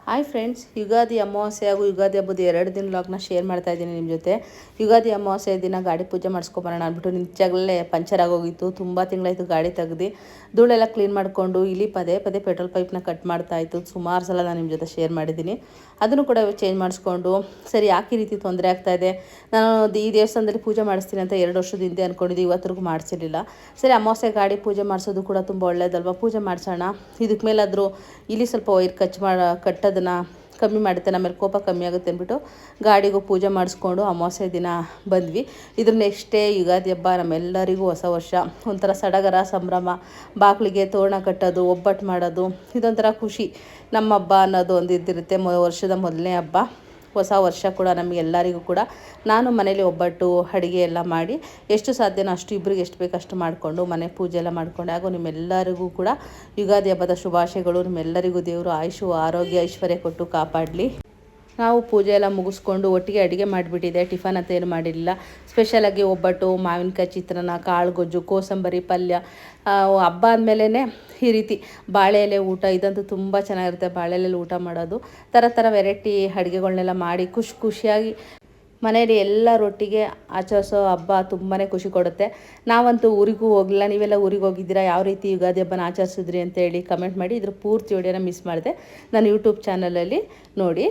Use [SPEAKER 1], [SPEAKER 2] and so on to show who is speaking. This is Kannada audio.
[SPEAKER 1] ಹಾಯ್ ಫ್ರೆಂಡ್ಸ್, ಯುಗಾದಿ ಅಮಾವಾಸ್ಯೆ ಹಾಗೂ ಯುಗಾದಿ ಹಬ್ಬದ 2 ದಿನ ವ್ಲಾಗ್ನ ಶೇರ್ ಮಾಡ್ತಾ ಇದ್ದೀನಿ ನಿಮ್ಮ ಜೊತೆ. ಯುಗಾದಿ ಅಮಾವಾಸ್ಯೆ ದಿನ ಗಾಡಿ ಪೂಜೆ ಮಾಡಿಸ್ಕೊಬರೋಣ ಅಂದ್ಬಿಟ್ಟು ನಿಜವಾಗಲೇ ಪಂಚರ್ ಆಗೋಗಿತ್ತು. ತುಂಬ ತಿಂಗಳಾಯಿತು ಗಾಡಿ ತೆಗ್ದು ಧೂಳೆಲ್ಲ ಕ್ಲೀನ್ ಮಾಡಿಕೊಂಡು ಇಲ್ಲಿ ಪದೇ ಪದೇ ಪೆಟ್ರೋಲ್ ಪೈಪ್ನ ಕಟ್ ಮಾಡ್ತಾಯಿತ್ತು. ಸುಮಾರು ಸಲ ನಾನು ನಿಮ್ಮ ಜೊತೆ ಶೇರ್ ಮಾಡಿದ್ದೀನಿ. ಅದನ್ನು ಕೂಡ ಚೇಂಜ್ ಮಾಡಿಸ್ಕೊಂಡು ಸರಿ ಯಾಕೆ ಈ ರೀತಿ ತೊಂದರೆ ಆಗ್ತಾಯಿದೆ, ನಾನು ಈ ದೇವಸ್ಥಾನದಲ್ಲಿ ಪೂಜೆ ಮಾಡಿಸ್ತೀನಿ ಅಂತ 2 ವರ್ಷದ ಹಿಂದೆ ಅಂದ್ಕೊಂಡಿದ್ದು, ಇವತ್ತರೆಗೂ ಮಾಡಿಸಿರಲಿಲ್ಲ. ಸರಿ ಅಮಾವಾಸ್ಯೆ ಗಾಡಿ ಪೂಜೆ ಮಾಡಿಸೋದು ಕೂಡ ತುಂಬ ಒಳ್ಳೇದಲ್ವ, ಪೂಜೆ ಮಾಡಿಸೋಣ. ಇದಕ್ಕೆ ಮೇಲಾದರೂ ಇಲ್ಲಿ ಸ್ವಲ್ಪ ವೈರ್ ಕಟ್ಟೋದನ್ನು ಕಮ್ಮಿ ಮಾಡುತ್ತೆ, ಆಮೇಲೆ ಕೋಪ ಕಮ್ಮಿ ಆಗುತ್ತೆ ಅಂದ್ಬಿಟ್ಟು ಗಾಡಿಗೂ ಪೂಜೆ ಮಾಡಿಸ್ಕೊಂಡು ಅಮಾವಾಸ್ಯೆ ದಿನ ಬಂದ್ವಿ. ಇದ್ರ ನೆಕ್ಸ್ಟ್ ಡೇ ಯುಗಾದಿ ಹಬ್ಬ. ನಮ್ಮೆಲ್ಲರಿಗೂ ಹೊಸ ವರ್ಷ, ಒಂಥರ ಸಡಗರ ಸಂಭ್ರಮ. ಬಾಗಿಲಿಗೆ ತೋರಣ ಕಟ್ಟೋದು, ಒಬ್ಬಟ್ಟು ಮಾಡೋದು, ಇದೊಂಥರ ಖುಷಿ. ನಮ್ಮ ಹಬ್ಬ ಅನ್ನೋದು ಒಂದು ಇದ್ದಿರುತ್ತೆ, ವರ್ಷದ ಮೊದಲನೇ ಹಬ್ಬ. ಹೊಸ ವರ್ಷ ಕೂಡ ನಮಗೆಲ್ಲರಿಗೂ ಕೂಡ ನಾನು ಮನೇಲಿ ಒಬ್ಬಟ್ಟು ಅಡುಗೆ ಎಲ್ಲ ಮಾಡಿ ಎಷ್ಟು ಸಾಧ್ಯನೋ ಅಷ್ಟು, ಇಬ್ಬರಿಗೆ ಎಷ್ಟು ಬೇಕು ಅಷ್ಟು ಮಾಡಿಕೊಂಡು ಮನೆ ಪೂಜೆ ಎಲ್ಲ ಮಾಡಿಕೊಂಡು, ಹಾಗೂ ನಿಮ್ಮೆಲ್ಲರಿಗೂ ಕೂಡ ಯುಗಾದಿ ಹಬ್ಬದ ಶುಭಾಶಯಗಳು. ನಿಮ್ಮೆಲ್ಲರಿಗೂ ದೇವರು ಆಯುಷು ಆರೋಗ್ಯ ಐಶ್ವರ್ಯ ಕೊಟ್ಟು ಕಾಪಾಡಲಿ. ನಾವು ಪೂಜೆ ಎಲ್ಲ ಮುಗಿಸ್ಕೊಂಡು ಒಟ್ಟಿಗೆ ಅಡುಗೆ ಮಾಡಿಬಿಟ್ಟಿದೆ. ಟಿಫನ್ ಅಂತ ಏನು ಮಾಡಿರಲಿಲ್ಲ. ಸ್ಪೆಷಲಾಗಿ ಒಬ್ಬಟ್ಟು, ಮಾವಿನಕಾಯಿ ಚಿತ್ರಾನ್ನ, ಕಾಳು ಗೊಜ್ಜು, ಕೋಸಂಬರಿ ಪಲ್ಯ. ಹಬ್ಬ ಆದಮೇಲೆ ಈ ರೀತಿ ಬಾಳೆ ಎಲೆ ಊಟ ಇದಂತೂ ತುಂಬ ಚೆನ್ನಾಗಿರುತ್ತೆ. ಬಾಳೆ ಎಲೆಯಲ್ಲಿ ಊಟ ಮಾಡೋದು, ಥರ ಥರ ವೆರೈಟಿ ಅಡುಗೆಗಳನ್ನೆಲ್ಲ ಮಾಡಿ ಖುಷಿಯಾಗಿ ಮನೆಯಲ್ಲಿ ಎಲ್ಲರೊಟ್ಟಿಗೆ ಆಚರಿಸೋ ಹಬ್ಬ ತುಂಬಾ ಖುಷಿ ಕೊಡುತ್ತೆ. ನಾವಂತೂ ಊರಿಗೂ ಹೋಗಲಿಲ್ಲ. ನೀವೆಲ್ಲ ಊರಿಗೆ ಹೋಗಿದ್ದೀರಾ, ಯಾವ ರೀತಿ ಯುಗಾದಿ ಹಬ್ಬನ ಆಚರಿಸಿದ್ರಿ ಅಂತೇಳಿ ಕಮೆಂಟ್ ಮಾಡಿ. ಇದ್ರ ಪೂರ್ತಿ ವಿಡಿಯೋನ ಮಿಸ್ ಮಾಡಿದೆ, ನಾನು ಯೂಟ್ಯೂಬ್ ಚಾನಲಲ್ಲಿ ನೋಡಿ.